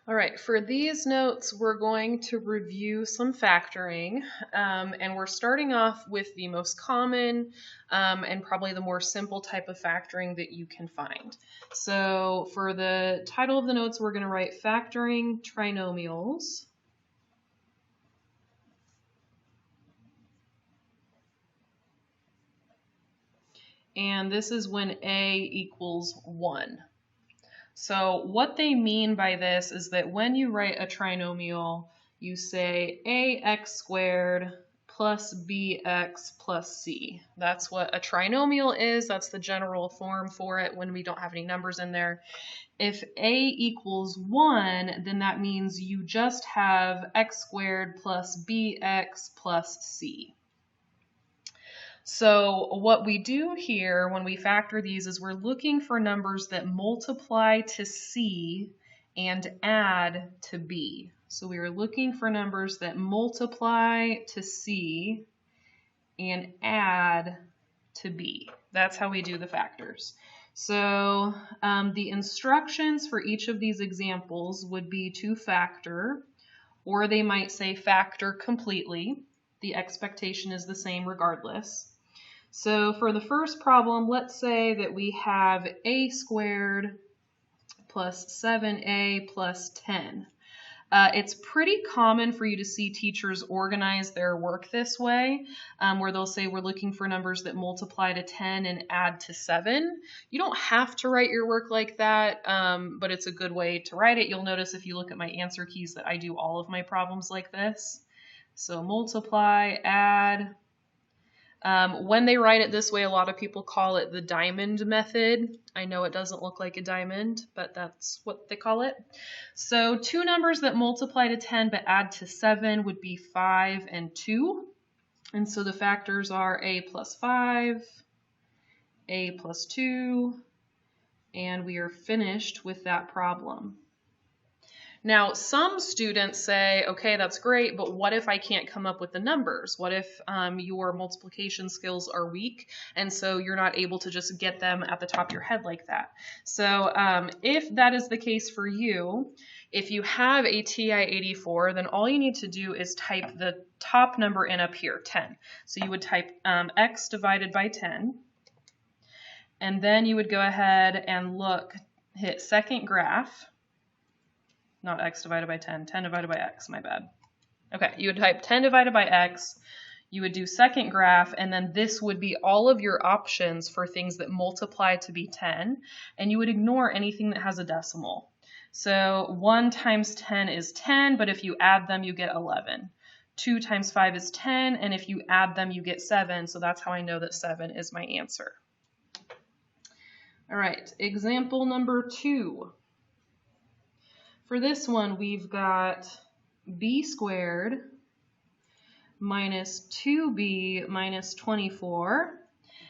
All right, for these notes, we're going to review some factoring, and we're starting off with the most common and probably the more simple type of factoring that you can find. So for the title of the notes, we're going to write factoring trinomials. And this is when A equals 1. So what they mean by this is that when you write a trinomial, you say ax squared plus bx plus c. That's what a trinomial is. That's the general form for it when we don't have any numbers in there. If a equals 1, then that means you just have x squared plus bx plus c. So what we do here when we factor these is we're looking for numbers that multiply to c and add to b. So we are looking for numbers that multiply to c and add to b. That's how we do the factors. So the instructions for each of these examples would be to factor, or they might say factor completely. The expectation is the same regardless. So for the first problem, let's say that we have a squared plus 7a plus 10. It's pretty common for you to see teachers organize their work this way, where they'll say we're looking for numbers that multiply to 10 and add to 7. You don't have to write your work like that, but it's a good way to write it. You'll notice if you look at my answer keys that I do all of my problems like this. So multiply, add. When they write it this way, a lot of people call it the diamond method. I know it doesn't look like a diamond, but that's what they call it. So two numbers that multiply to 10 but add to 7 would be 5 and 2. And so the factors are a plus 5, a plus 2, and we are finished with that problem. Now, some students say, okay, that's great, but what if I can't come up with the numbers? What if your multiplication skills are weak, and so you're not able to just get them at the top of your head like that? So if that is the case for you, if you have a TI-84, then all you need to do is type the top number in up here, 10. So you would type x divided by 10, and then you would go ahead and hit second graph. Not x divided by 10, 10 divided by x, my bad. Okay, you would type 10 divided by x, you would do second graph, and then this would be all of your options for things that multiply to be 10, and you would ignore anything that has a decimal. So 1 times 10 is 10, but if you add them, you get 11. 2 times 5 is 10, and if you add them, you get 7, so that's how I know that 7 is my answer. All right, example number 2. For this one, we've got b squared minus 2b minus 24.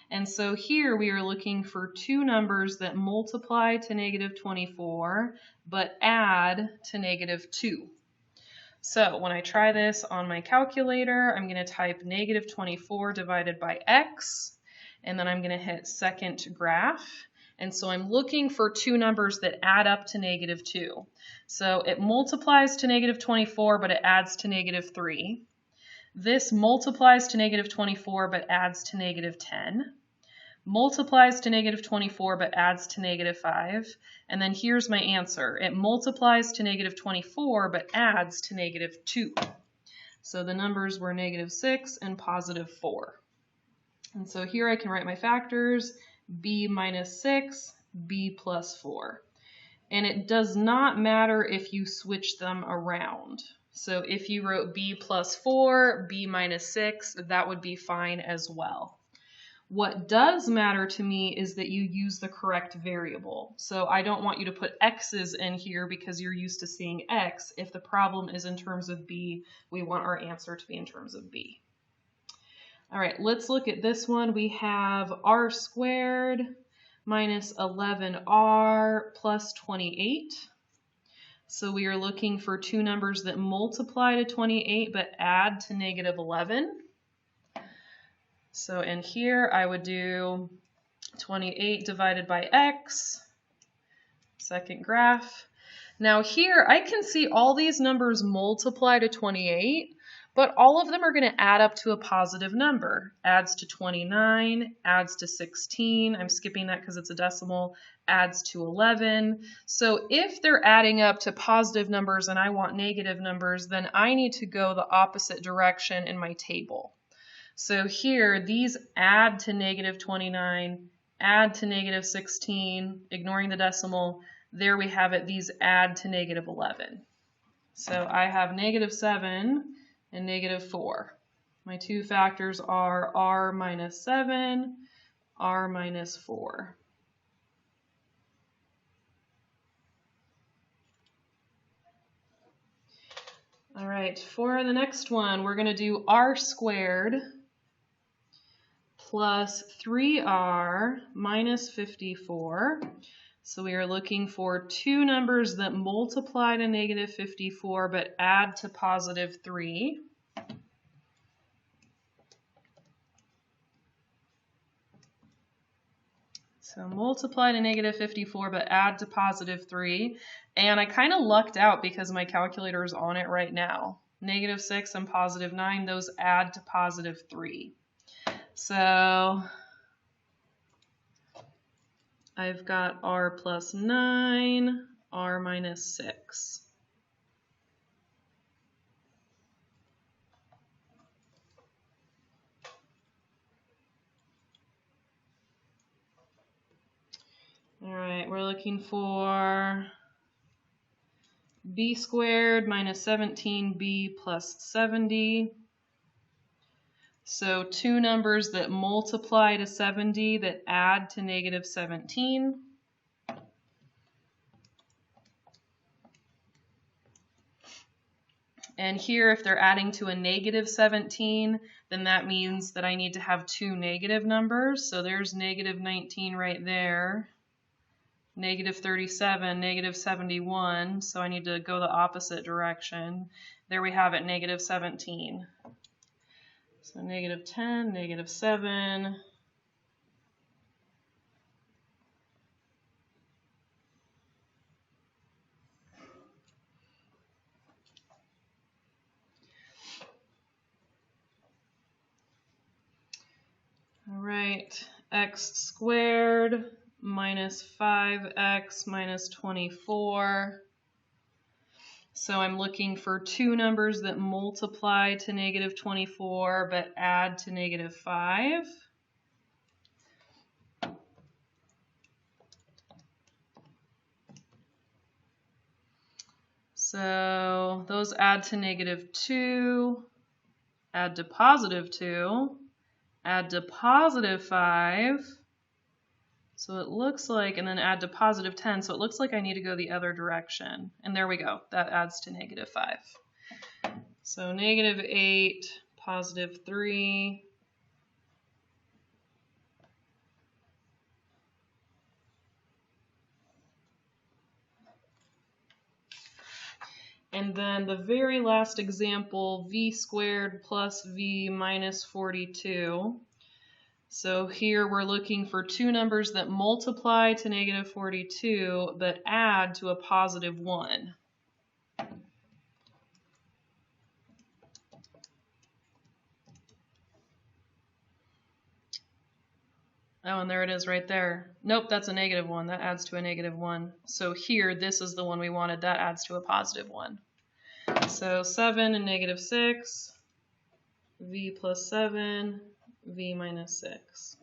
And so here we are looking for two numbers that multiply to negative 24, but add to negative 2. So when I try this on my calculator, I'm going to type negative 24 divided by x, and then I'm going to hit second graph. And so I'm looking for two numbers that add up to negative 2. So it multiplies to negative 24, but it adds to negative 3. This multiplies to negative 24, but adds to negative 10. Multiplies to negative 24, but adds to negative 5. And then here's my answer. It multiplies to negative 24, but adds to negative 2. So the numbers were negative 6 and positive 4. And so here I can write my factors. B minus 6, B plus 4. And it does not matter if you switch them around. So if you wrote B plus 4, B minus 6, that would be fine as well. What does matter to me is that you use the correct variable. So I don't want you to put x's in here because you're used to seeing x. If the problem is in terms of B, we want our answer to be in terms of B. All right, let's look at this one. We have r squared minus 11r plus 28. So we are looking for two numbers that multiply to 28 but add to negative 11. So in here I would do 28 divided by x, second graph. Now here I can see all these numbers multiply to 28, but all of them are going to add up to a positive number. Adds to 29, adds to 16, I'm skipping that because it's a decimal, adds to 11. So if they're adding up to positive numbers and I want negative numbers, then I need to go the opposite direction in my table. So here, these add to negative 29, add to negative 16, ignoring the decimal. There we have it, these add to negative 11. So I have negative 7 and negative 4. My two factors are r minus 7, r minus 4. All right, for the next one, we're going to do r squared plus 3r minus 54. So we are looking for two numbers that multiply to negative 54 but add to positive 3. So multiply to negative 54 but add to positive 3. And I kind of lucked out because my calculator is on it right now. Negative 6 and positive 9, those add to positive 3. So I've got r plus 9, r minus 6. All right, we're looking for b squared minus 17b plus 70. So two numbers that multiply to 70 that add to negative 17. And here, if they're adding to a negative 17, then that means that I need to have two negative numbers. So there's negative 19 right there. Negative 37, negative 71. So I need to go the opposite direction. There we have it, negative 17. So negative 10, negative 7. All right, x squared minus 5x minus 24. So I'm looking for two numbers that multiply to negative 24 but add to negative 5. So those add to negative 2, add to positive 2, add to positive 5. So it looks like, and then add to positive 10. So it looks like I need to go the other direction. And there we go. That adds to negative 5. So negative 8, positive 3. And then the very last example, v squared plus v minus 42. So here we're looking for two numbers that multiply to negative 42 but add to a positive 1. Oh, and there it is right there. Nope, that's a negative 1. That adds to a negative 1. So here, this is the one we wanted. That adds to a positive 1. So 7 and negative 6, v plus 7, v minus 6.